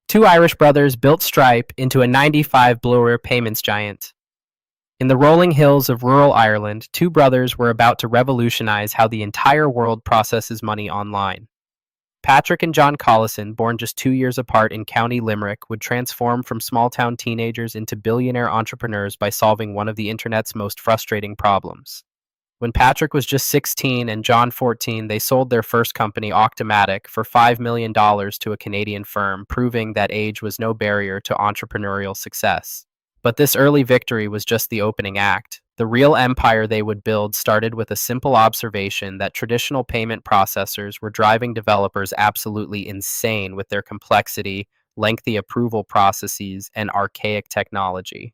Two Irish brothers built Stripe into a 95 blower payments giant. In the rolling hills of rural Ireland, two brothers were about to revolutionize how the entire world processes money online. Patrick and John Collison, born just 2 years apart in County Limerick, would transform from small-town teenagers into billionaire entrepreneurs by solving one of the internet's most frustrating problems. When Patrick was just 16 and John 14, they sold their first company, Octomatic, for $5 million to a Canadian firm, proving that age was no barrier to entrepreneurial success. But this early victory was just the opening act. The real empire they would build started with a simple observation that traditional payment processors were driving developers absolutely insane with their complexity, lengthy approval processes, and archaic technology.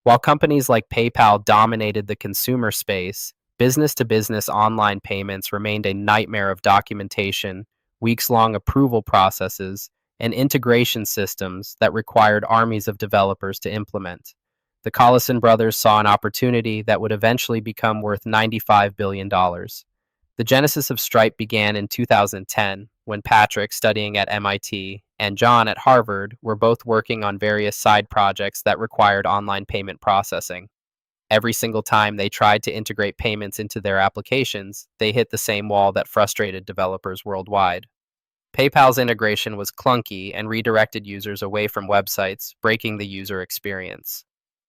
While companies like PayPal dominated the consumer space, business-to-business online payments remained a nightmare of documentation, weeks-long approval processes, and integration systems that required armies of developers to implement. The Collison brothers saw an opportunity that would eventually become worth $95 billion. The genesis of Stripe began in 2010 when Patrick, studying at MIT, and John at Harvard were both working on various side projects that required online payment processing. Every single time they tried to integrate payments into their applications, they hit the same wall that frustrated developers worldwide. PayPal's integration was clunky and redirected users away from websites, breaking the user experience.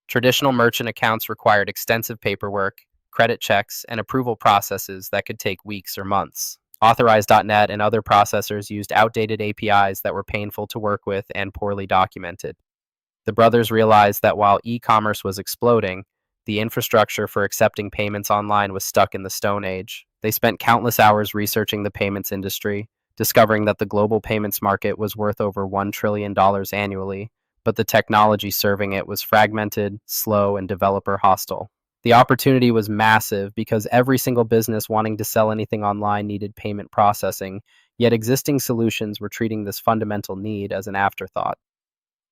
Traditional merchant accounts required extensive paperwork, credit checks, and approval processes that could take weeks or months. Authorize.net and other processors used outdated APIs that were painful to work with and poorly documented. The brothers realized that while e-commerce was exploding, the infrastructure for accepting payments online was stuck in the Stone Age. They spent countless hours researching the payments industry, discovering that the global payments market was worth over $1 trillion annually, but the technology serving it was fragmented, slow, and developer hostile. The opportunity was massive because every single business wanting to sell anything online needed payment processing, yet existing solutions were treating this fundamental need as an afterthought.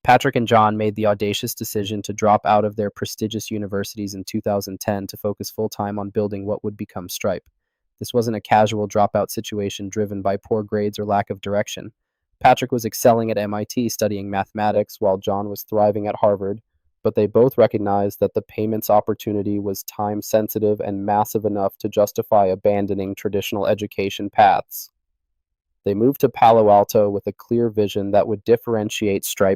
Patrick and John made the audacious decision to drop out of their prestigious universities in 2010 to focus full-time on building what would become Stripe. This wasn't a casual dropout situation driven by poor grades or lack of direction. Patrick was excelling at MIT studying mathematics while John was thriving at Harvard, but they both recognized that the payments opportunity was time-sensitive and massive enough to justify abandoning traditional education paths. They moved to Palo Alto with a clear vision that would differentiate Stripe